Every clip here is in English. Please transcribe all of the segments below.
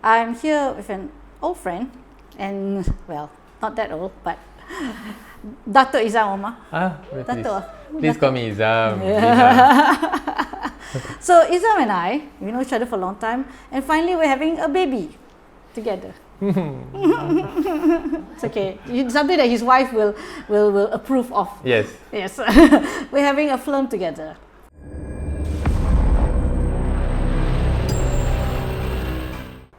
I'm here with an old friend, and well, not that old, but Dato' Izham Omar. Please call me Izham. So Izham and I, we know each other for a long time, and finally we're having a baby together. It's okay. It's something that his wife will approve of. Yes. Yes. We're having a film together.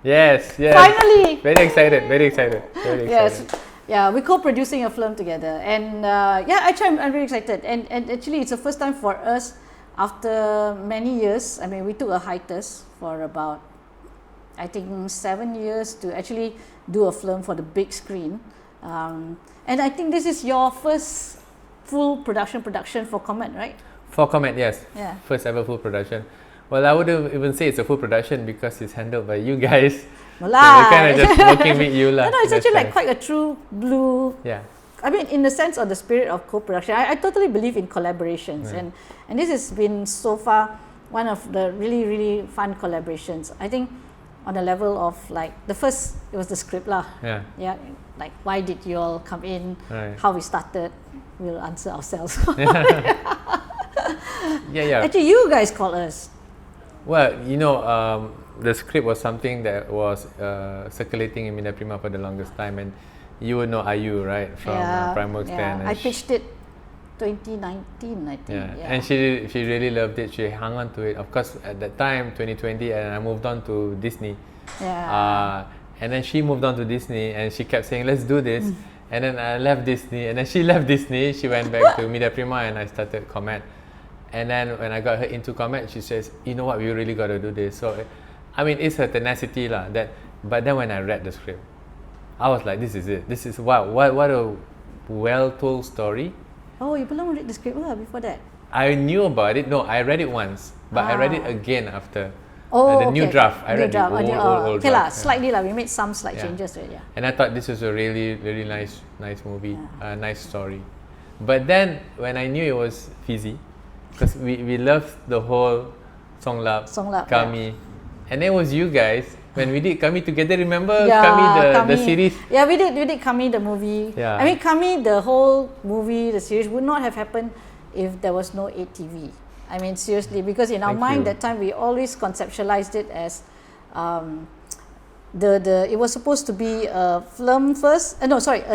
Yes. Finally. Very excited. Very excited. Yes. Yeah, we're co-producing a film together, and actually I'm very excited. And actually, it's the first time for us after many years. I mean, we took a hiatus for about, I think, 7 years to actually do a film for the big screen. And I think this is your first full production for Komet, right? For Komet, yes. Yeah. First ever full production. Well, I wouldn't even say it's a full production because it's handled by you guys. Well, so we're kind of just working with you lah. No, it's actually like quite a true blue. Yeah. I mean, in the sense of the spirit of co-production, I totally believe in collaborations, and this has been so far one of the really fun collaborations. I think on the level of like the first, it was the script lah. Yeah. Like why did you all come in? Right. How we started, we'll answer ourselves. Yeah. Actually, you guys called us. Well, the script was something that was circulating in Mina Prima for the longest time, and you would know Ayu, right, from Primeworks 10. I pitched it 2019, I think. Yeah. And she really loved it. She hung on to it. Of course, at that time, 2020, and I moved on to Disney. Yeah. And then she moved on to Disney, and she kept saying, "Let's do this." And then I left Disney, and then she left Disney. She went back to Media Prima, and I started Komet. And then when I got her into Komet, she says, "You know what? We really got to do this." So, I mean, it's her tenacity lah. But then when I read the script, I was like, "This is it. This is wow! What a well-told story." Oh, you belum read the script before that? I knew about it. No, I read it once, but I read it again after. The new draft. I read the old okay draft. Slightly we made some slight changes to it. And I thought this was a really nice movie, nice story. But then when I knew it was Fizi, because we loved the whole Songlap, Kami, and it was you guys when we did Kami together. Remember Kami the series? Yeah, we did Kami the movie. Yeah. I mean, Kami the whole movie, the series would not have happened if there was no 8TV. I mean, seriously, because in our mind that time we always conceptualized it as it was supposed to be a film first. A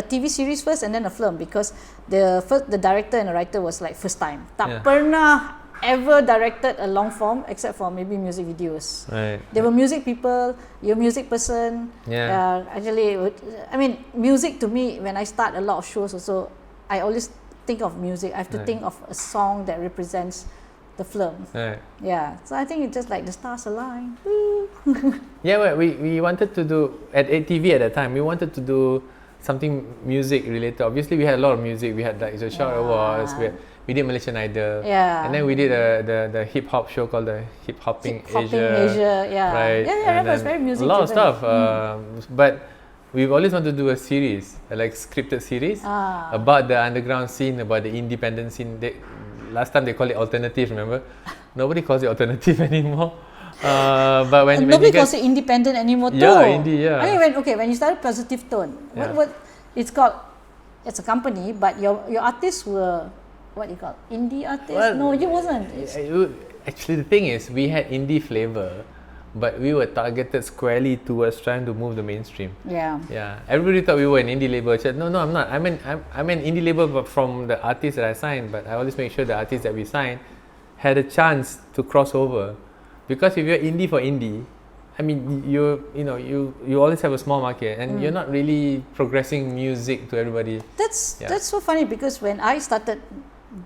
TV series first and then a film, because the director and the writer was like first time. Tak pernah ever directed a long form except for maybe music videos. Right. They were music people. You're a music person. Actually, I mean, music to me, when I start a lot of shows also, I always think of music. I have to think of a song that represents the film. Yeah, so I think it's just like the stars align. Well, we wanted to do at 8TV at that time. We wanted to do something music related. Obviously, we had a lot of music. We had like the Shout Awards. We did Malaysian Idol. And then we did the hip hop show called the Hip Hopping Asia. Right. That was very music. A lot of stuff. But we've always wanted to do a series, like scripted series about the underground scene, about the independent scene. Last time they called it alternative, remember? Nobody calls it alternative anymore. But when nobody calls it independent anymore too. Yeah, indie. Yeah. I mean, when you started Positive Tone, what it's called? It's a company, but your artists were what you call indie artists? Well, no, you wasn't. Actually, the thing is, we had indie flavor, but we were targeted squarely towards trying to move the mainstream. Yeah. Everybody thought we were an indie label. I said, no, I'm not. I'm an indie label, but from the artists that I signed. But I always make sure the artists that we signed had a chance to cross over, because if you're indie for indie, I mean, you always have a small market, and you're not really progressing music to everybody. That's so funny, because when I started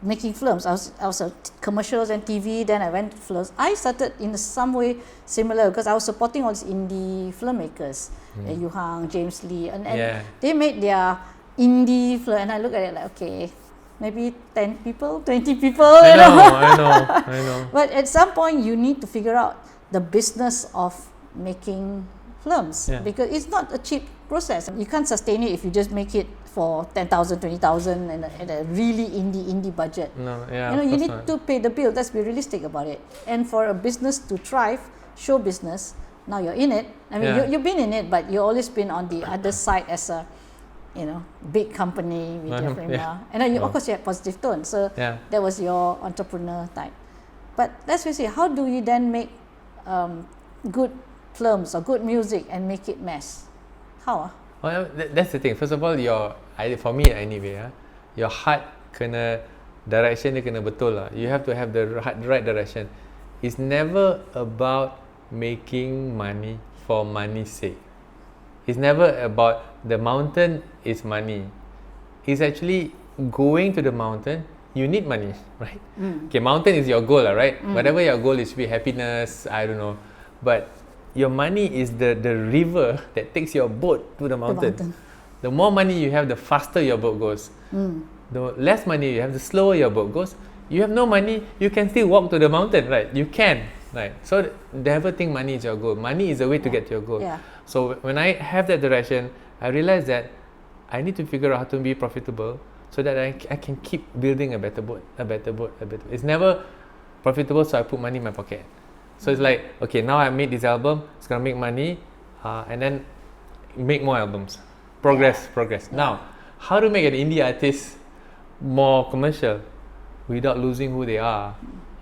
making films, I was commercials and TV, then I went to films. I started in some way similar, because I was supporting all these indie filmmakers, Yu Hang, James Lee, and they made their indie film, and I look at it like, okay, maybe 10 people, 20 people. I know. But at some point, you need to figure out the business of making films, because it's not a cheap process. You can't sustain it if you just make it for 10,000, 20,000 and a really indie budget. You need to pay the bill. Let's be realistic about it. And for a business to thrive, show business, now you're in it. I mean, you've been in it, but you've always been on the other side as a, big company, media Prima. And then of course you had Positive Tone. So that was your entrepreneur type. But let's face it, how do you then make good films or good music and make it mass? How? Well, that's the thing. First of all, for me anyway, your heart direction dia kena betul lah. You have to have the right direction. It's never about making money for money's sake. It's never about the mountain is money. It's actually going to the mountain. You need money, right? Okay, mountain is your goal, right? Whatever your goal is, be happiness, I don't know. But your money is the river that takes your boat to the mountain. The more money you have, the faster your boat goes. The less money you have, the slower your boat goes. You have no money, you can still walk to the mountain, right? You can, right? So never think money is your goal. Money is the way to get to your goal. So when I have that direction, I realize that I need to figure out how to be profitable so that I can keep building a better boat. It's never profitable, so I put money in my pocket. So it's like, okay, now I made this album, it's gonna make money, and then make more albums. Progress. Now, how to make an indie artist more commercial without losing who they are?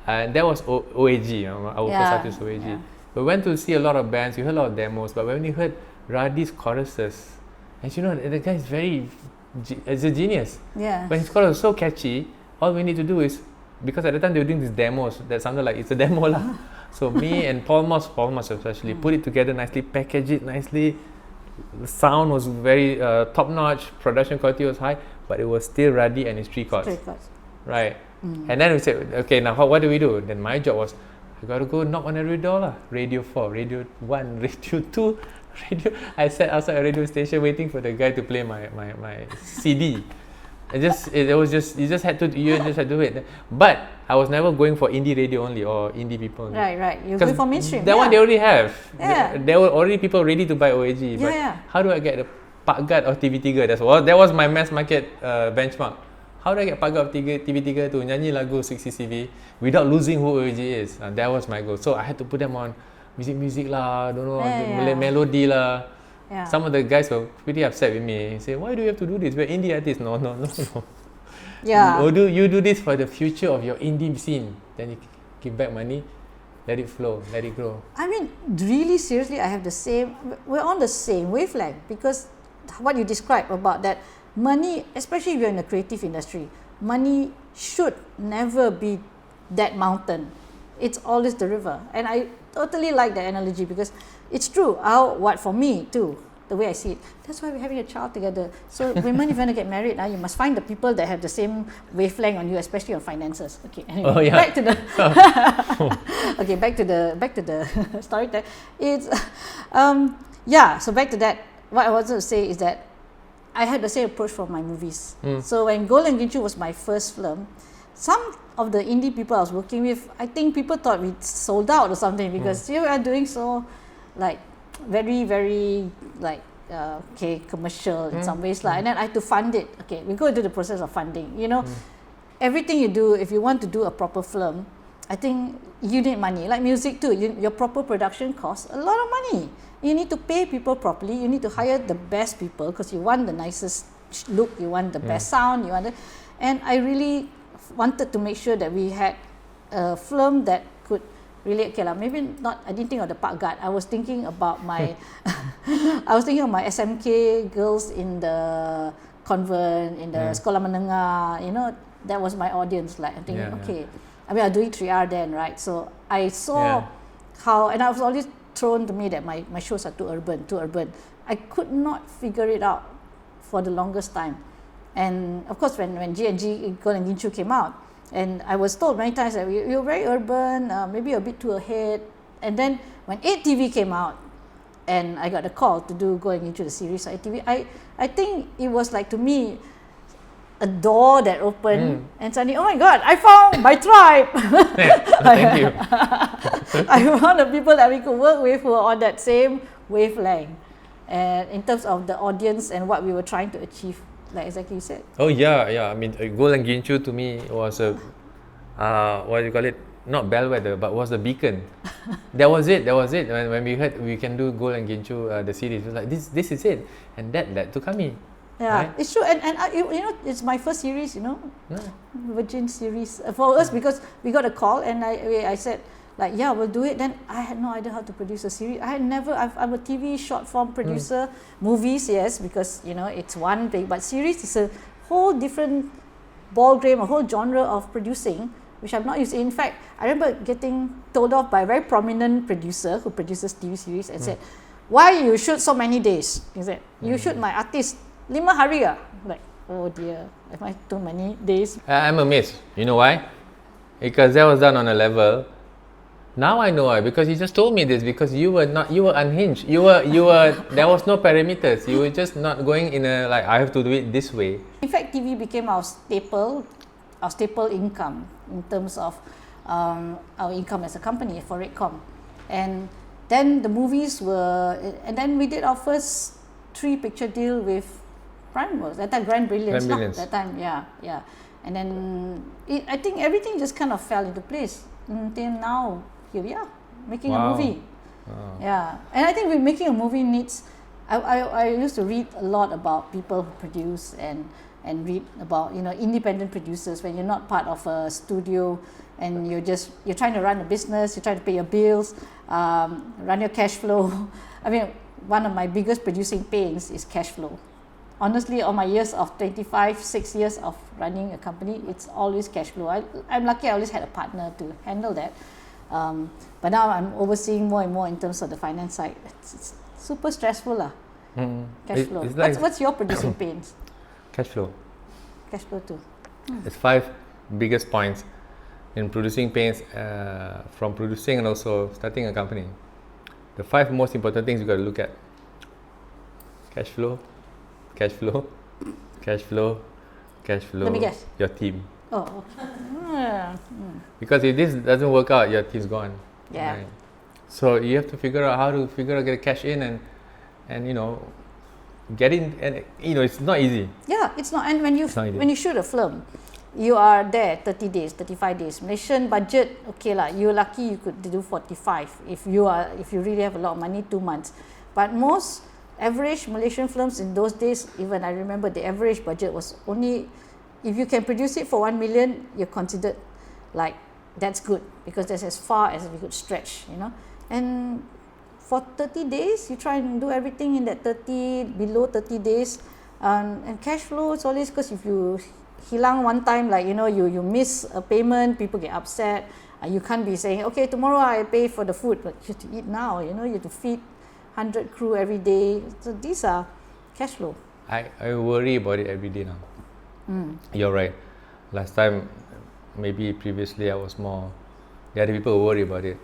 And that was OAG, our first artist OAG. We went to see a lot of bands, we heard a lot of demos, but when we heard Radi's choruses, and the guy is is a genius. When his chorus was so catchy, all we need to do is, because at the time they were doing these demos that sounded like it's a demo lah. So me and Paul Moss especially, put it together nicely, package it nicely. The sound was very top notch, production quality was high, but it was still Radi and his three chords. Right. And then we said, okay, now what do we do? Then my job was, I got to go knock on every door lah. Radio 4, Radio 1, Radio 2, I sat outside a radio station waiting for the guy to play my CD. You just had to do it. But I was never going for indie radio only or indie people only. Right. You go for mainstream. That one they already have. There were already people ready to buy OAG. But how do I get the Pak Gad or TV3? That was my mass market benchmark. How do I get Pak Gad or TV3 to nyanyi lagu 60CV without losing who OAG is? That was my goal. So I had to put them on music lah, don't know, melody lah. Some of the guys were pretty upset with me. They say, why do you have to do this? We're indie artists. No. You do this for the future of your indie scene. Then you give back money, let it flow, let it grow. I mean, really seriously, we're on the same wavelength, because what you described about that money, especially if you're in the creative industry, money should never be that mountain. It's always the river. And I totally like that analogy, because it's true. For me too, the way I see it, that's why we're having a child together. So women, if you want to get married, you must find the people that have the same wavelength on you, especially on finances. Okay, anyway, back to the back to the story time. It's so back to that. What I wanted to say is that I had the same approach for my movies. So when Golden Ginchu was my first film, some of the indie people I was working with, I think people thought we sold out or something, because we are doing so very, very commercial in some ways and then I had to fund it. Okay, we go into the process of funding. Everything you do, if you want to do a proper film, I think you need money. Like music too, your proper production costs a lot of money. You need to pay people properly. You need to hire the best people, because you want the nicest look, you want the best sound, and I really wanted to make sure that we had a film that could relate. Maybe not. I didn't think of the Pak Gad. I was thinking about my SMK girls in the convent, in the Sekolah Menengah. That was my audience. Like I'm thinking, okay. I mean, I was doing 3R then, right? So I saw how, and I was always thrown to me that my shows are too urban. I could not figure it out for the longest time. And of course, when G&G Golden Ginchu came out, and I was told many times that you're very urban, maybe a bit too ahead. And then when 8TV came out, and I got a call to do going into the series on 8TV, I think it was like, to me, a door that opened, and suddenly, oh my God, I found my tribe. Thank you. I found the people that we could work with who are on that same wavelength, and in terms of the audience and what we were trying to achieve, like exactly you said. Oh yeah. I mean, Golden Ginchu to me was a what do you call it? not bellwether, but was the beacon. That was it. When we heard we can do Gold and Ginchu, the series, it was like this is it, and that led to Kami. Yeah, right? it's true, and it's my first series, Virgin series for us, because we got a call and I said, like, yeah, we'll do it. Then I had no idea how to produce a series. I'm a TV short form producer, movies, yes, because it's one thing, but series is a whole different ball game, a whole genre of producing, which I'm not used to. In fact, I remember getting told off by a very prominent producer who produces TV series and said, why you shoot so many days? He said, you shoot my artist 5 hari ah. Like, oh dear, am I too many days? I'm amazed. You know why? Because that was done on a level. Now I know why, because you just told me this, because you were unhinged. You were there was no parameters. You were just not going in a, like, I have to do it this way. In fact, TV became our staple income in terms of our income as a company for Redcom. And then the movies were, and then we did our first 3-picture deal with Prime, that time Grand Brilliance. That time, yeah. And then I think everything just kind of fell into place until now. Here we are making a movie. Wow. Yeah, and I think making a movie needs. I used to read a lot about people who produce and read about independent producers when you're not part of a studio and you're trying to run a business, you're trying to pay your bills, run your cash flow. I mean, one of my biggest producing pains is cash flow. Honestly, all my years of 6 years of running a company, it's always cash flow. I'm lucky I always had a partner to handle that. But now I'm overseeing more and more in terms of the finance side. It's super stressful lah. Cash flow. What's your producing pains? Cash flow. Cash flow too. It's 5 biggest points in producing pains, from producing and also starting a company. The 5 most important things you got to look at: cash flow, cash flow, cash flow, cash flow. Let me guess. Your team. Oh. Because if this doesn't work out, your team's gone. Yeah. Right? So you have to figure out how to get cash in and get in, and it's not easy. Yeah, it's not. And when you shoot a film, you are there 30 days, 35 days. Malaysian budget, okay lah. You're lucky you could do 45 if you really have a lot of money, 2 months. But most average Malaysian films in those days, even I remember the average budget was only, if you can produce it for 1 million, you're considered like that's good, because that's as far as we could stretch, And for 30 days, you try and do everything in that below 30 days, and cash flow is always, because if you hilang one time, like you miss a payment, people get upset. You can't be saying, okay, tomorrow I pay for the food, but you have to eat now. You have to feed 100 crew every day. So these are cash flow. I worry about it every day now. You're right. Last time, maybe previously, I was more. The other people worry about it,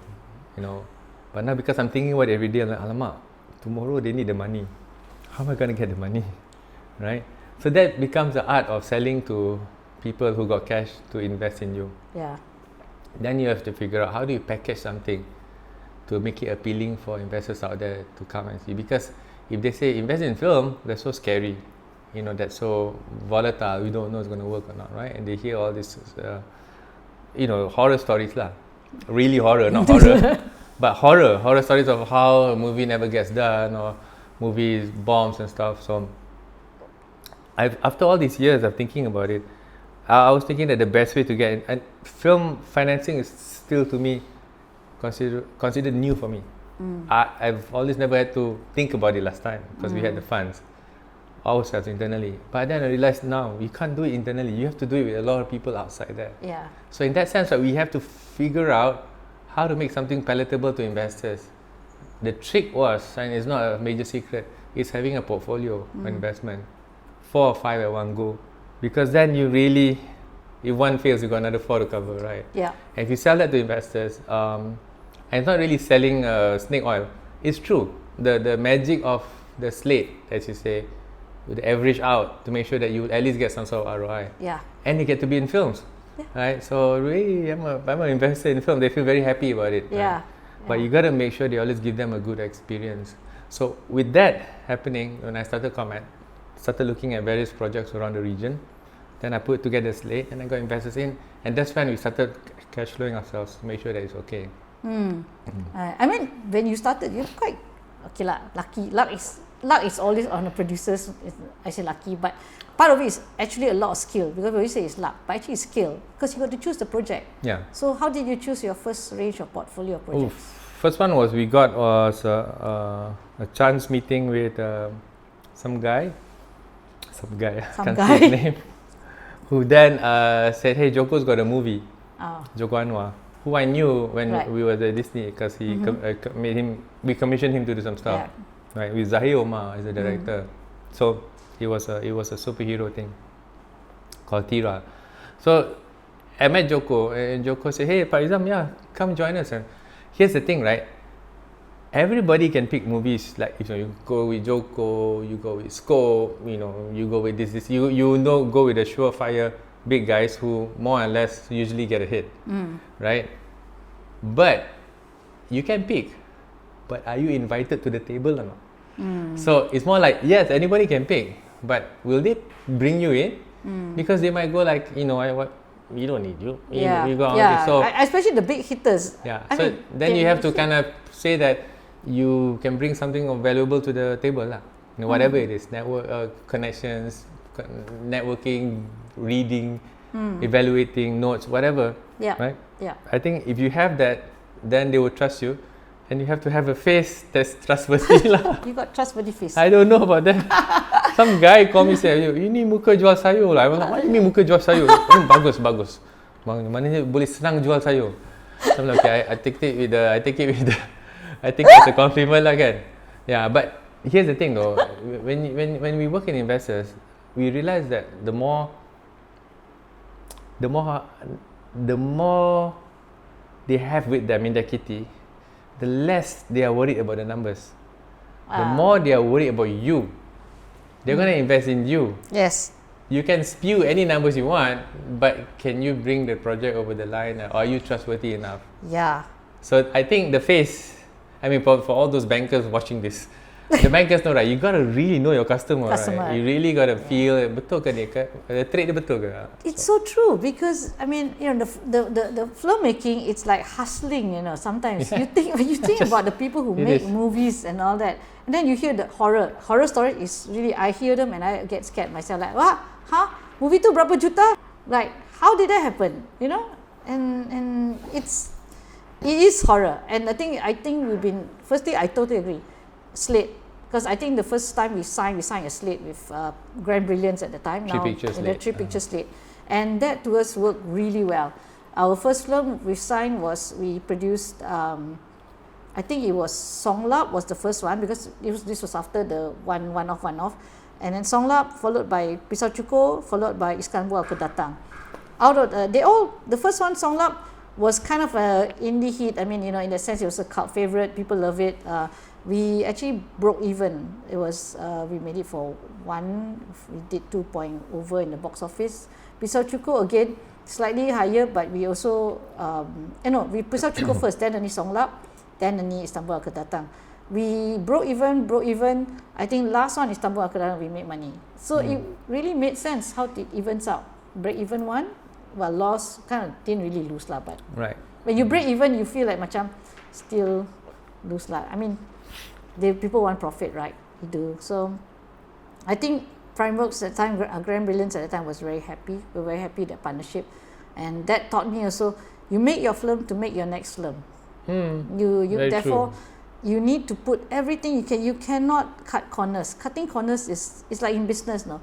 But now, because I'm thinking about it every day, I'm like, alamak, tomorrow they need the money. How am I going to get the money, right? So that becomes the art of selling to people who got cash to invest in you. Yeah. Then you have to figure out how do you package something to make it appealing for investors out there to come and see. Because if they say invest in film, that's so scary. That's so volatile. We don't know it's going to work or not, right? And they hear all this, horror stories lah. Really horror, not horror, but horror stories of how a movie never gets done or movies bombs and stuff. So, after all these years of thinking about it, I was thinking that the best way to get in, and film financing is still, to me, considered new for me. I've always never had to think about it last time because we had the funds ourselves internally. But then I realized now you can't do it internally. You have to do it with a lot of people outside there. Yeah. So in that sense, we have to figure out how to make something palatable to investors. The trick was, and it's not a major secret, is having a portfolio of investment, 4 or 5 at one go. Because then you really, if one fails, you got another 4 to cover, right? Yeah. And if you sell that to investors, and it's not really selling snake oil. It's true. The magic of the slate, as you say, with the average out to make sure that you at least get some sort of ROI. Yeah. And you get to be in films, right? So really, I'm an investor in film. They feel very happy about it. Yeah. Right? But you got to make sure they always give them a good experience. So with that happening, when I started Komet, started looking at various projects around the region. Then I put together a slate and I got investors in. And that's when we started cash flowing ourselves to make sure that it's okay. I mean, when you started, you're quite okay lah. Lucky, luck is always on the producers. I say lucky, but part of it is actually a lot of skill, because when you say it's luck, but actually it's skill, because you got to choose the project. Yeah. So how did you choose your first range of portfolio of projects? First one was a chance meeting with some guy. Can't say his name. Who then said, "Hey, Joko's got a movie." Joko Anwar, who I knew when we were at Disney, because he we commissioned him to do some stuff, right? With Ahmad Izham Omar as the director. So it was a superhero thing called Tira. So I met Joko, and Joko said, "Hey, Pak Izham, yeah, come join us." And here's the thing, right? Everybody can pick movies. Like, if you go with Joko, you go with Scope, you go with this. Go with the surefire big guys who more or less usually get a hit, right? But you can pick, but are you invited to the table or not? So it's more like, yes, anybody can pick, but will they bring you in? Because they might go like, we don't need you. You go on. So especially the big hitters. Yeah. So then you have to kind of say that you can bring something valuable to the table, lah. Whatever it is, network connections, networking, reading, evaluating notes, whatever. Yeah. Right. Yeah. I think if you have that, then they will trust you, and you have to have a face that's trustworthy, lah. You got trustworthy face. I don't know about that. Some guy call me say, "Ini muka jual sayur lah." I was like, "What do you mean muka jual sayur?" Bagus. Maknanya boleh senang jual sayur. So I'm like, okay, I take it as a compliment lah, kan. Yeah, but here's the thing though, when we work in investors, we realize that the more they have with them in their kitty, the less they are worried about the numbers. The more they are worried about you. They're going to invest in you. Yes. You can spew any numbers you want, but can you bring the project over the line? Or are you trustworthy enough? Yeah. So I think the face, for all those bankers watching this, the bankers know, right? You got to really know your customer. Right? You really got to feel, betul ke dia? Trade dia betul ke? It's so true, because the filmmaking, it's like hustling. Sometimes you think about the people who make movies and all that, and then you hear the horror story is really, I hear them and I get scared myself. Like, what? Huh? Movie tu berapa juta? Like, how did that happen? And it is horror. And I think we've been. Firstly, I totally agree. Slate. Because I think the first time we signed a slate with Grand Brilliance at the time. Three picture slate. And that to us worked really well. Our first film we signed we produced, I think it was Songlap was the first one, because this was after the one-off. And then Songlap, followed by Pisau Cukur, followed by Istanbul Aku Datang. The first one, Songlap, was kind of a indie hit. In the sense it was a cult favorite, people love it. We actually broke even. It was we made it for we did 2 point over in the box office. Pisau Cukur again slightly higher, but we also we Pisau Cukur first, then only Songlap, then only Istanbul Aku Datang. We broke even. I think last one Istanbul Aku Datang we made money. So it really made sense how it evens out. Break even one, well, loss kind of didn't really lose lah, but right. When you break even, you feel like macam still lose lah. People want profit, right? You do. So I think Primeworks at the time, Grand Brilliance at the time, was very happy. We were very happy that partnership, and that taught me also, you make your film to make your next film. You therefore true. You need to put everything you can. You cannot cut corners. Cutting corners is like in business, no.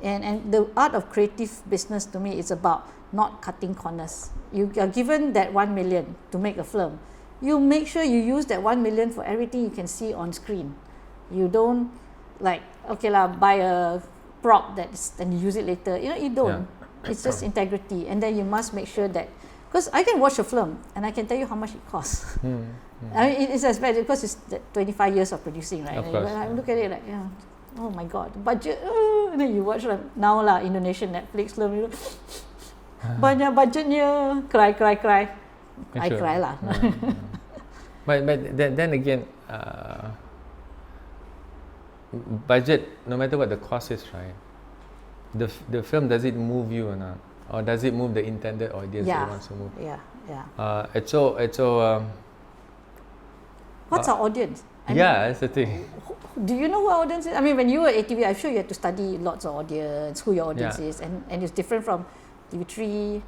And the art of creative business to me is about not cutting corners. You are given that 1 million to make a film. You make sure you use that 1 million for everything you can see on screen. You don't like, okay lah, buy a prop and you use it later. You don't. Yeah. It's just integrity, and then you must make sure that, because I can watch a film and I can tell you how much it costs. It's as bad because it's 25 years of producing, right? Of course. I look at it like, oh my god, budget. And then you watch now lah, Indonesian Netflix film, banyak budgetnya, cry. I cry lah. But then again, budget, no matter what the cost is, right? The film, does it move you or not? Or does it move the intended audience that wants to move? Yeah. Yeah. It's so What's our audience? that's the thing. Do you know who our audience is? I mean, when you were at ATV, I'm sure you had to study lots of audience, who your audience is, and it's different from TV3.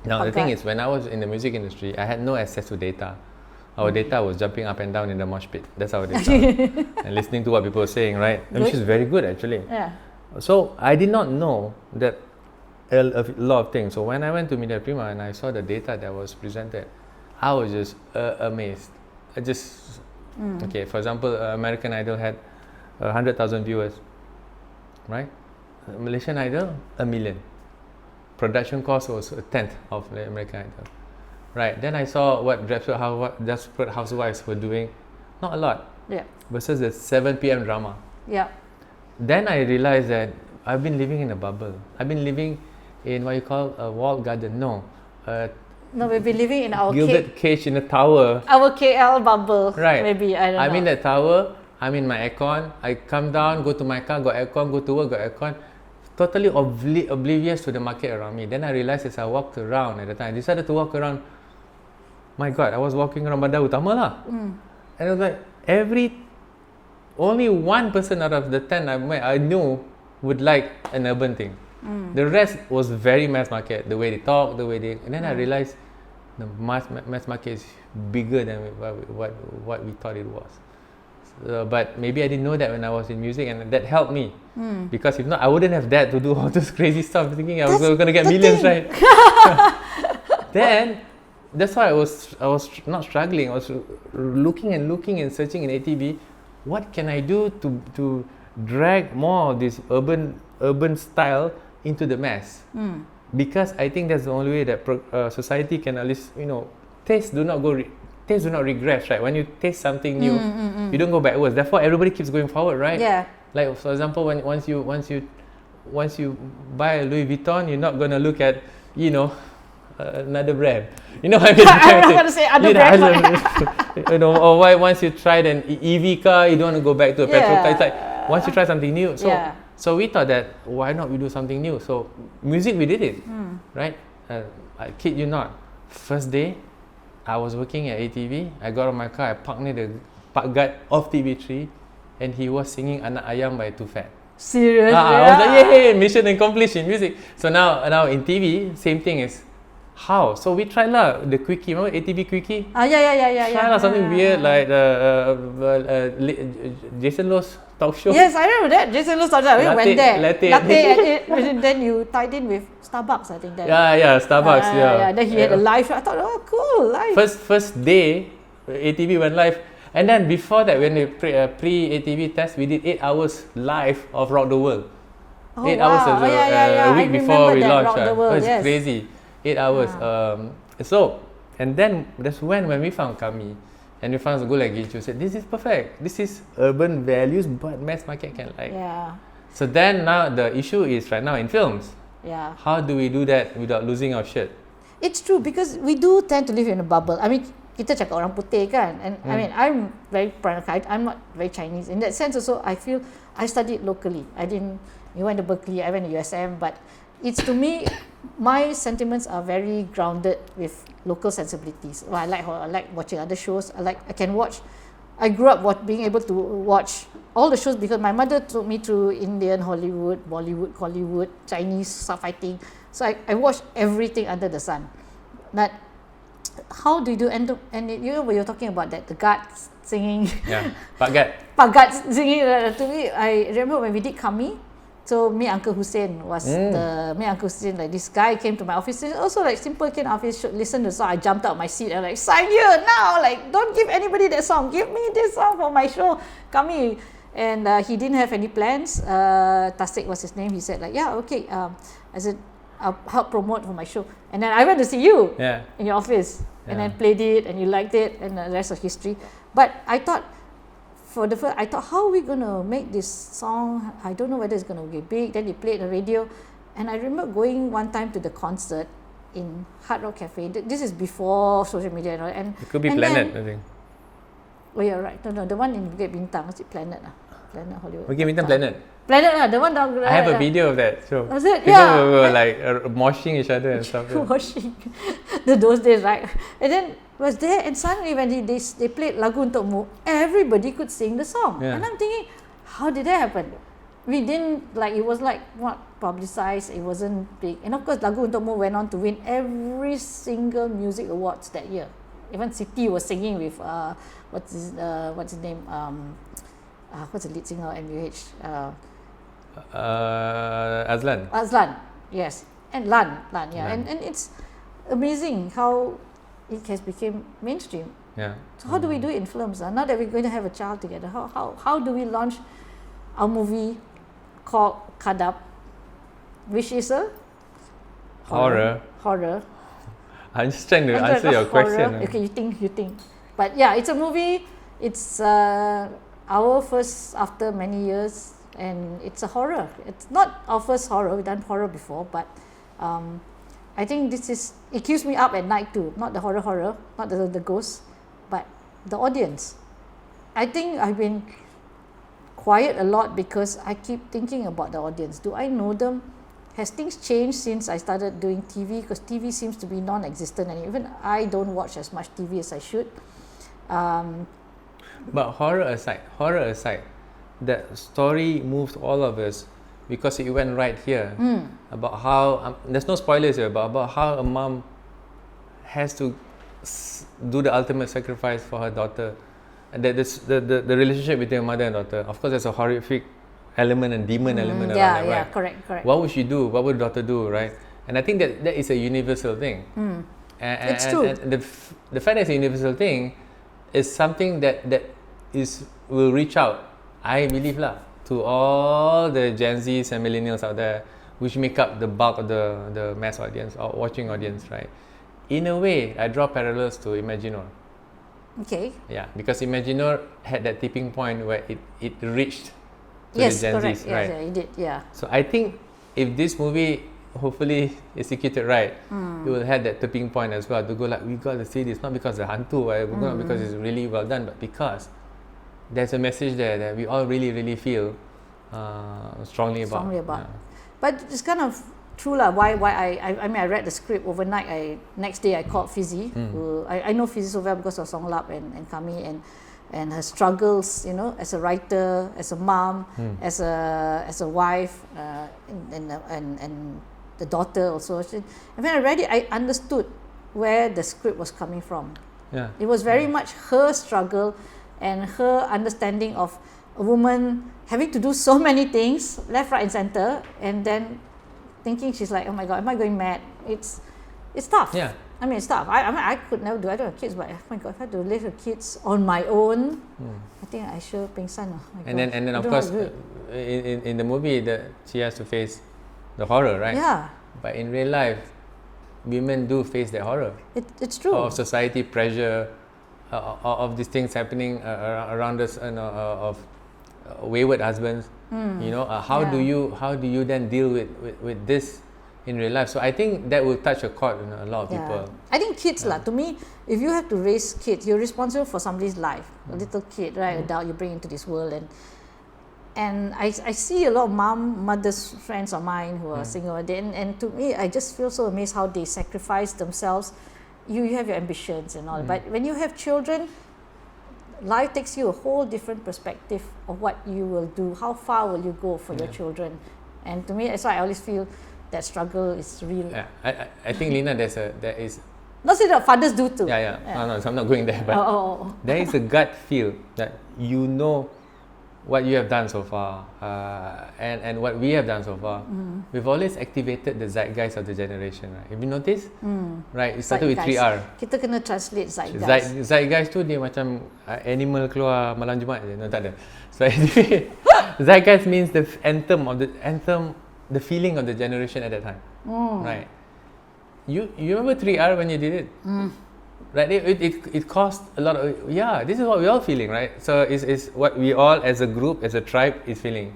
Now the thing is, when I was in the music industry, I had no access to data. Our data was jumping up and down in the mosh pit. That's our data. And listening to what people were saying, right? Which is very good actually. Yeah. So I did not know that a lot of things. So when I went to Media Prima and I saw the data that was presented, I was just amazed. I just okay. For example, American Idol had 100,000 viewers, right? Malaysian Idol 1 million. Production cost was a tenth of the American Idol, right? Then I saw what Desperate Housewives were doing, not a lot, versus the 7 p.m. drama. Yeah. Then I realized that I've been living in a bubble. I've been living in what you call a walled garden. No, we've been living in our gilded cage in a tower. Our KL bubble, right? Maybe I don't know. I'm in that tower. I'm in my aircon. I come down, go to my car, got aircon, go to work, got aircon. Totally oblivious to the market around me. Then I realized as I walked around at the time, I decided to walk around. My God, I was walking around Bandar Utama lah. And I was like, only one person out of the 10 I met, I knew would like an urban thing. The rest was very mass market. The way they talk, the way they. And then I realized the mass market is bigger than what we thought it was. But maybe I didn't know that when I was in music, and that helped me. Because if not, I wouldn't have dared to do all this crazy stuff, thinking I was going to get millions, right? Then that's why I was not struggling. I was looking and searching in ATV. What can I do to drag more of this urban style into the mass? Because I think that's the only way that society can at least, taste do not regress, right? When you taste something new, you don't go backwards. Therefore, everybody keeps going forward, right? Yeah. Like for example, once you buy a Louis Vuitton, you're not gonna look at another brand. You know what I mean? I'm not gonna say other brand. Or why once you tried an EV car, you don't want to go back to a petrol car. It's like once you try something new. So we thought that why not we do something new? So music, we did it, right? I kid you not. First day, I was working at ATV. I got out of my car. I parked near the park guard of TV3, and he was singing Anak Ayam by Too Fat. Seriously? I was like, yay, mission accomplished in music. So now in TV, same thing is how. So we tried the quickie. Remember ATV quickie? Yeah. Try something weird like Jason Lowe's talk show. Yes, I remember that. Jason Lowe's talk show. We went there. Latte. And then you tied in with Starbucks, I think. Starbucks. Then he had a live show. I thought, oh, cool, live. First day, ATV went live. And then before that, when we pre-ATV test, we did 8 hours live of Rock the World. 8 hours a week before we launched. It's crazy. 8 hours. And then that's when we found Kami. And we found Go Like Ginchu, said, this is perfect. This is urban values, but mass market can like. Yeah. So then now the issue is right now in films. Yeah. How do we do that without losing our shit? It's true, because we do tend to live in a bubble. I mean, kita cakap orang putih kan, and I mean, I'm very Peranakan. I'm not very Chinese. In that sense also, I feel I studied locally. You went to Berkeley, I went to USM, but it's, to me, my sentiments are very grounded with local sensibilities. Well, I like watching other shows. I grew up being able to watch all the shows because my mother took me through Indian, Hollywood, Bollywood, Hollywood, Chinese stuff fighting. So I watched everything under the sun. But how do you do? And when you're talking about that, the guards singing. Yeah, Pak Guards singing. To me, I remember when we did Kami. So Uncle Hussein was Uncle Hussein, like this guy came to my office. Also like simple kid office, should listen to the song. I jumped out my seat and like, sign here now. Like, don't give anybody that song. Give me this song for my show. Kami. And he didn't have any plans. Tasik was his name. He said like, yeah, okay. I said, I'll help promote for my show. And then I went to see you in your office. And then played it and you liked it, and the rest of history. But I thought, how are we going to make this song? I don't know whether it's going to get big. Then they played the radio. And I remember going one time to the concert in Hard Rock Cafe. This is before social media. And it could be Planet, I think. Oh, yeah, right. No, the one in Bukit Bintang. Was it Planet? Planet Hollywood. Okay, Bintang Planet. Planet lah, the one down there. I have a video of that. So Was it? people Yeah. were like moshing each other and stuff. Washing. Those days, right? And then was there, and suddenly when they played Lagu Untukmu, everybody could sing the song. Yeah. And I'm thinking, how did that happen? We didn't, like, it was like not publicized, it wasn't big. And of course, Lagu Untukmu went on to win every single music awards that year. Even Siti was singing with what's his name? What's the lead singer of MUH? Azlan, yes, and Lan, yeah, Lan. and it's amazing how it has become mainstream. Yeah. So how do we do it in films? Now that we're going to have a child together, how do we launch our movie called Khadam, which is a Horror. I'm just trying to answer your question. Okay, you think. But yeah, it's a movie. It's our first after many years, and it's a horror. It's not our first horror. We've done horror before, but I think it keeps me up at night too. Not the horror, not the ghosts, but the audience. I think I've been quiet a lot because I keep thinking about the audience. Do I know them? Has things changed since I started doing TV? Because TV seems to be non-existent, and even I don't watch as much TV as I should. But horror aside, that story moved all of us because it went right here about how there's no spoilers here, but about how a mom has to do the ultimate sacrifice for her daughter, and that the relationship between a mother and daughter. Of course, there's a horrific element and demon element around that, right? Yeah, correct. What would she do? What would daughter do, right? And I think that is a universal thing. It's true. And the fact that it's a universal thing is something that will reach out, I believe to all the Gen Zs and millennials out there, which make up the bulk of the mass audience or watching audience, right? In a way, I draw parallels to Imaginor. Okay. Yeah, because Imaginor had that tipping point where it reached to Yes, the Gen correct. Zs, Yes, right? yeah, it did. Yeah. So I think if this movie hopefully executed right, it will have that tipping point as well to go like, we got to see this, not because the hantu, right? Not because it's really well done, but because there's a message there that we all really, really feel strongly about. Yeah. But it's kind of true why I mean, I read the script overnight. Next day I called Fizi. I know Fizi so well because of Song Lap and Kami and her struggles, as a writer, as a mom, as a wife, and the daughter also. And when I read it, I understood where the script was coming from. Yeah. It was very much her struggle and her understanding of a woman having to do so many things, left, right, and center, and then thinking she's like, oh my God, am I going mad? It's tough. Yeah. I mean, it's tough. I could never do. I don't have kids, but oh my God, if I had to live with kids on my own, I think I sure pengsan. And then of course, in the movie, she has to face the horror, right? Yeah. But in real life, women do face that horror. It's true. Of society pressure, of these things happening around us, of wayward husbands. How do you then deal with this in real life? So I think that will touch a chord in a lot of people. I think kids to me, if you have to raise kids, you're responsible for somebody's life. A little kid, right? Adult you bring into this world, and I see a lot of mothers, friends of mine who are single, and to me, I just feel so amazed how they sacrifice themselves. You have your ambitions and all, but when you have children, life takes you a whole different perspective of what you will do. How far will you go for your children? And to me, that's why I always feel that struggle is real. Yeah, I think Lina, there is. Not say that fathers do too. Yeah. No, so I'm not going there, but there is a gut feel that what you have done so far, and what we have done so far. We've always activated the zeitgeist of the generation, right? Have you noticed? Right, it started with 3R. Kita kena translate zeitgeist. Zeitgeist tu dia macam animal keluar malam Jumaat je. No, tak ada. So anyway, zeitgeist means the anthem, the feeling of the generation at that time. Right. You remember 3R when you did it? Right, it caused a lot of, this is what we're all feeling, right? So it's what we all as a group, as a tribe is feeling.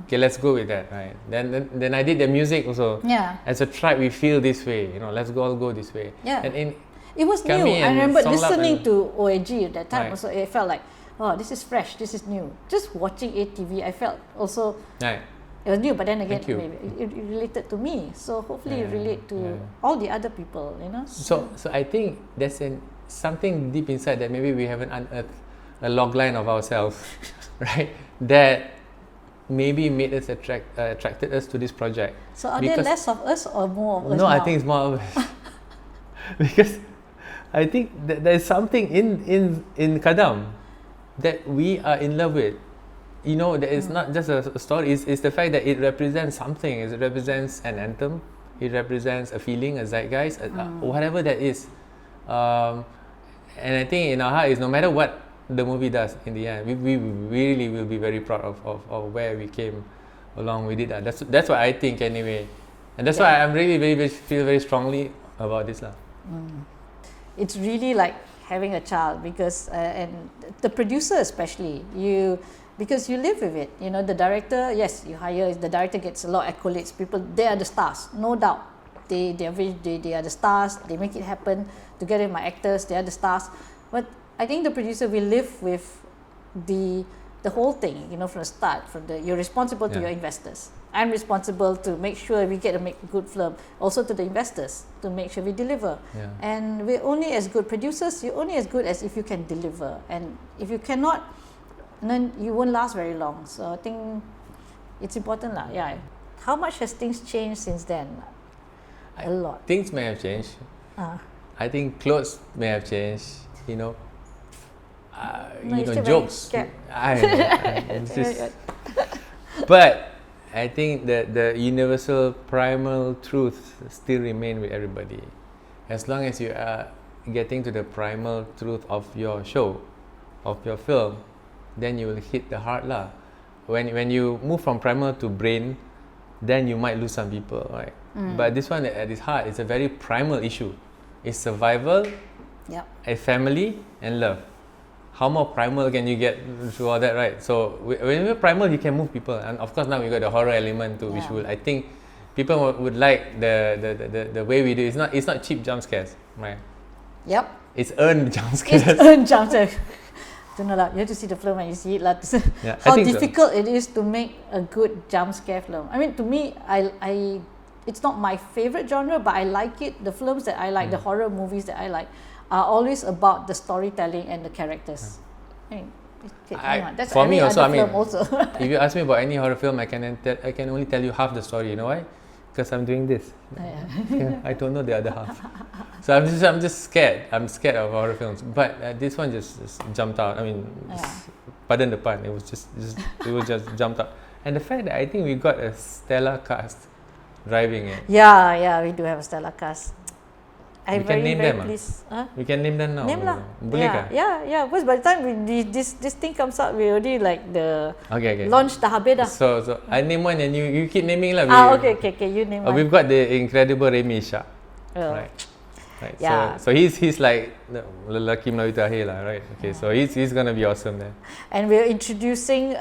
Okay, let's go with that, right? Then I did the music also. Yeah. As a tribe, we feel this way, let's all go this way. Yeah. And it was new. I remember listening to OAG at that time. Also, it felt like, oh, this is fresh, this is new. Just watching ATV, I felt also Right. it was new, but then again, Thank you. maybe it related to me. So hopefully it relate to all the other people, you know. So I think there's something deep inside that maybe we haven't unearthed a log line of ourselves, right? That maybe made us attracted us to this project. So are there less of us or more of us? No, now? I think it's more of us. Because I think that there's something in Khadam that we are in love with. You know, that it's not just a story, it's the fact that it represents something. It represents an anthem, it represents a feeling, a zeitgeist, whatever that is. And I think in our heart is no matter what the movie does in the end, we really will be very proud of where we came along with it. That's what I think anyway. And that's why I'm really feel very strongly about this. It's really like having a child because, and the producer especially, because you live with it. You know, the director, yes, you hire, the director gets a lot of accolades. People, they are the stars, no doubt. They are the stars, they make it happen. Together with my actors, they are the stars. But I think the producer will live with the whole thing, you know, from the start. You're responsible to your investors. I'm responsible to make sure we get to make a good film. Also to the investors, to make sure we deliver. Yeah. And we're only as good producers, you're only as good as if you can deliver. And if you cannot, then you won't last very long. So I think it's important lah. Yeah. How much has things changed since then? A lot. Things may have changed. I think clothes may have changed. You know, jokes. I know. But I think that the universal primal truth still remain with everybody. As long as you are getting to the primal truth of your show, of your film, then you will hit the heart lah. When you move from primal to brain, then you might lose some people, right? But this one at its heart is a very primal issue. It's survival, a family, and love. How more primal can you get through all that, right? So when you're primal, you can move people, and of course now we got the horror element too, which I think people would like the way we do. It's not cheap jump scares, right? Yep. It's earned jump scares. It's earned jump scares. Don't know lah. You have to see the film and you see it lah. How difficult it is to make a good jump scare film. I mean, to me, I it's not my favorite genre, but I like it. The films that I like, the horror movies that I like, are always about the storytelling and the characters. I mean, that's for me also. Film also. If you ask me about any horror film, I can only tell you half the story. You know why? Because I'm doing this. I don't know the other half. So I'm just scared. I'm scared of horror films. But this one just jumped out. I mean, pardon the pun. It was just jumped out. And the fact that I think we got a stellar cast driving it. Yeah, we do have a stellar cast. We can name them. We can name them now. Name lah. Boleh kah? Yeah. Because by the time this thing comes out, we already like the okay. launch dah habis dah. So I name one and you keep naming lah. Okay. You name one. We've got the incredible Remy Shah. Right. Yeah. So he's like the lelaki Melayu terakhir lah, right? Okay. So he's gonna be awesome then. And we're introducing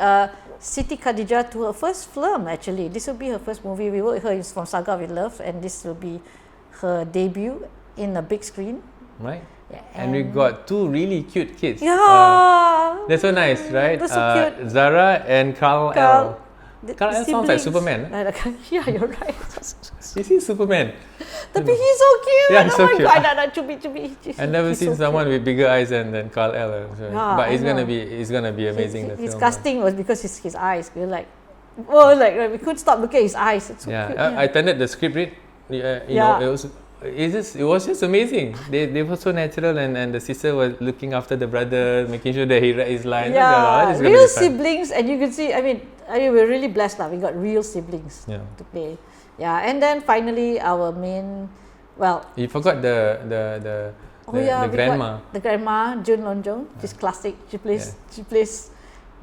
Siti Khadijah to her first film actually. This will be her first movie. We work with her from Saga with Love, and this will be her debut in a big screen. Right. Yeah, and we got two really cute kids. Yeah. They're so nice, right? They're so cute. Zara and Carl L. Carl L sounds like Superman. Yeah, you're right. Is he Superman? Tapi he's so cute. Yeah, he's so cute. God, cubi. I've never seen someone with bigger eyes than Carl L. But he's gonna be amazing. His casting was because his eyes. We were like, we couldn't stop looking at his eyes. It's so cute. I attended the script read. It was just amazing. They were so natural, and the sister was looking after the brother, making sure that he read his lines. Yeah, real siblings, and you can see. I mean, we're really blessed now. We got real siblings to play. Yeah, and then finally our main, you forgot the grandma. The grandma, Jun Lonjong. She's classic. She plays.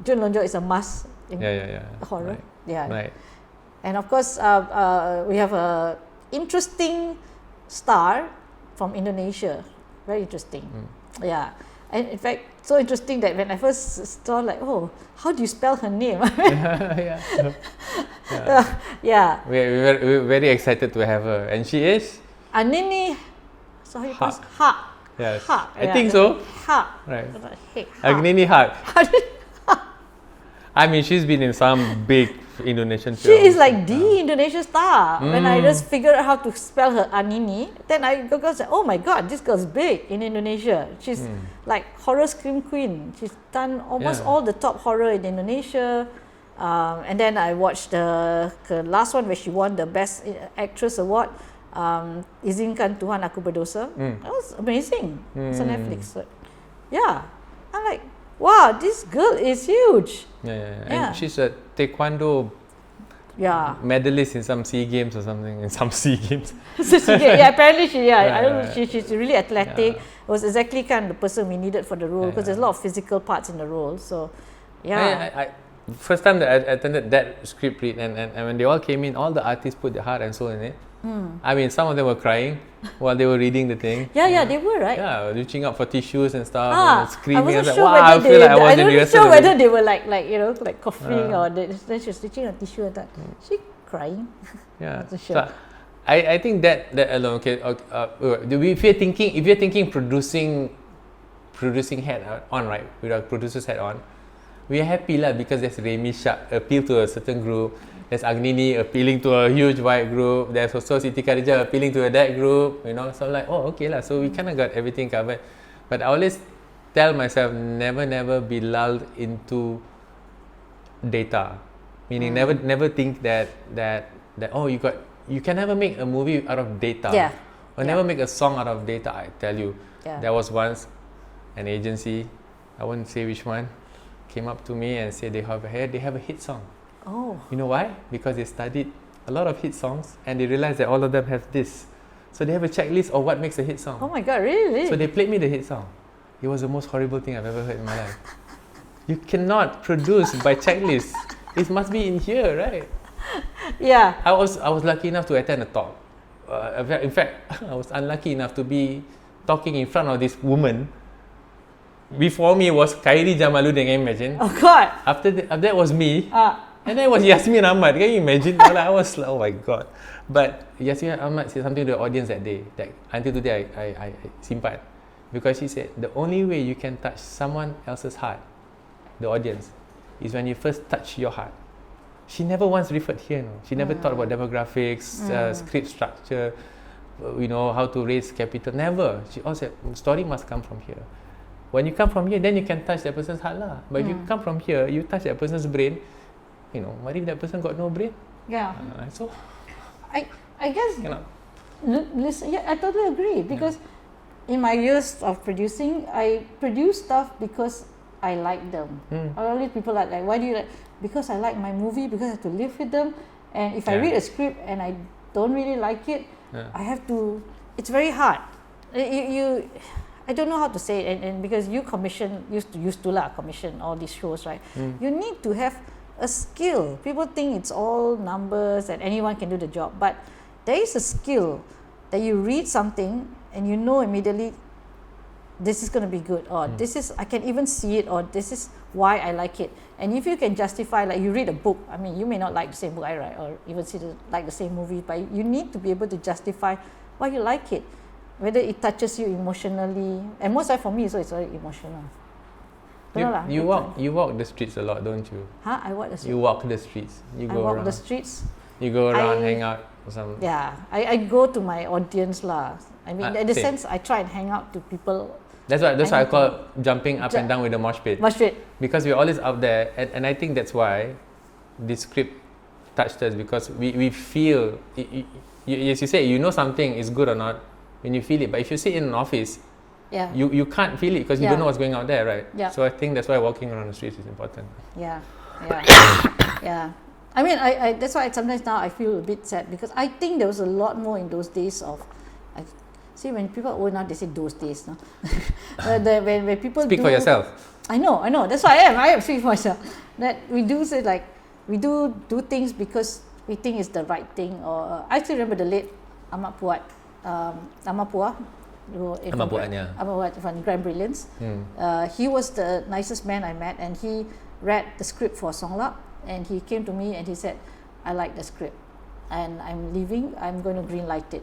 Jun Lonjong is a must in horror. Right. Yeah. Right. And of course, we have a interesting star from Indonesia. Very interesting. Yeah. And in fact, so interesting that when I first saw, like, how do you spell her name? Yeah. We're very excited to have her, and she is Anini. So how you pronounce Ha? Yes. Ha. I think so. Ha. Right. Hey, ha. Agnini Haq. I mean, she's been in some big Indonesian films. She is like the Indonesian star. When I just figured out how to spell her Anini, then I go say, oh my god, this girl's big in Indonesia. She's like horror scream queen. She's done almost all the top horror in Indonesia. And then I watched the last one where she won the Best Actress Award. Izinkan Tuhan Aku Berdosa. That was amazing. It's on Netflix. So, yeah, I'm like, wow, this girl is huge. And she's a taekwondo medalist in some SEA Games or something. In some SEA Games. Apparently she. I don't know. She's really athletic. It was exactly kind of the person we needed for the role because there's a lot of physical parts in the role. So, I first time that I attended that script read, and when they all came in, all the artists put their heart and soul in it. I mean, some of them were crying while they were reading the thing. Yeah, they were, right? Yeah, reaching out for tissues and stuff, and screaming. I wasn't like, sure wow, whether I feel like I was in rehearsal. Sure whether they were like coughing or then she was reaching a tissue and that. She crying. Yeah. Not so sure. So I think that alone. Okay. If you're thinking producing hat on, right, with our producer's hat on, we are happy lah because there's Remy Shah appeal to a certain group. There's Agnini appealing to a huge wide group. There's also Siti Khadijah appealing to that group. So I'm like, oh, okay lah. So we kind of got everything covered. But I always tell myself, never be lulled into data. Meaning, never think that you can never make a movie out of data. Yeah. Or never make a song out of data. I tell you, there was once an agency, I won't say which one, came up to me and said they have a hit song. Oh. You know why? Because they studied a lot of hit songs and they realized that all of them have this. So they have a checklist of what makes a hit song. Oh my god, really? So they played me the hit song. It was the most horrible thing I've ever heard in my life. You cannot produce by checklist. It must be in here, right? Yeah. I was lucky enough to attend a talk. In fact, I was unlucky enough to be talking in front of this woman. Before me was Khairi Jamaluddin, can you imagine? Oh god. After that was me. And then it was Yasmin Ahmad. Can you imagine? I was like, oh my god. But Yasmin Ahmad said something to the audience that day that until today I simpan. Because she said the only way you can touch someone else's heart, the audience, is when you first touch your heart. She never once referred here. No. She never thought about demographics, script structure, how to raise capital. Never. She also said story must come from here. When you come from here, then you can touch that person's heart lah. But if you come from here, you touch that person's brain. What if that person got no brain? Yeah. So I guess. Listen, I totally agree because in my years of producing, I produce stuff because I like them. Always people like why do you like? Because I like my movie. Because I have to live with them. And if I read a script and I don't really like it, I have to. It's very hard. I don't know how to say it, and because you used to commission all these shows, right? You need to have a skill. People think it's all numbers and anyone can do the job, but there is a skill that you read something and you know immediately this is going to be good, or I can even see it, or this is why I like it. And if you can justify, like you read a book, I mean, you may not like the same book I write, or even like the same movie, but you need to be able to justify why you like it, whether it touches you emotionally, and most for me, so it's very emotional. You walk the streets a lot, don't you? Huh? I walk the streets. You walk the streets. You go around. The streets. You go around, hang out or something. Yeah, I go to my audience lah. I mean, in the sense, I try and hang out to people. That's why I call jumping up and down with the mosh pit. Mosh pit. Because we're always out there, and I think that's why this script touched us, because we feel, as you say, you know something is good or not when you feel it. But if you sit in an office, you can't feel it because you don't know what's going out there, right? Yeah. So I think that's why walking around the streets is important. Yeah. I mean, I that's why sometimes now I feel a bit sad, because I think there was a lot more in those days of. See, when people now they say those days, no. when people speak for yourself. I know. That's why I am speaking for myself. That we do say we do things because we think it's the right thing. Or I still remember the late Ahmad Puat, Ahmad Puat from Grand Brilliance. He was the nicest man I met, and he read the script for Songlap, and he came to me and he said, "I like the script, and I'm leaving. I'm going to green light it."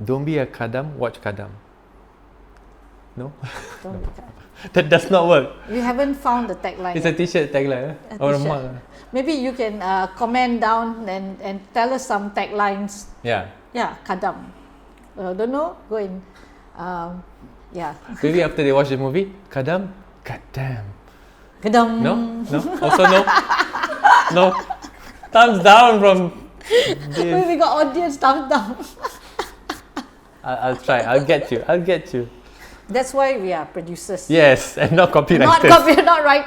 don't be a Khadam, watch Khadam. No? Don't That does not work. You haven't found the tagline. It's a yet. t-shirt tagline. A Or a t-shirt. mug. Maybe you can comment down and tell us some taglines. Yeah. Yeah, Khadam. Don't know? Go in. Yeah. Maybe after they watch the movie, Khadam, goddamn. Khadam. No? No? Also no? No? Thumbs down from this. We got audience thumbs down. I'll try. I'll get you. That's why we are producers. Yes, and not copywriters. Not right.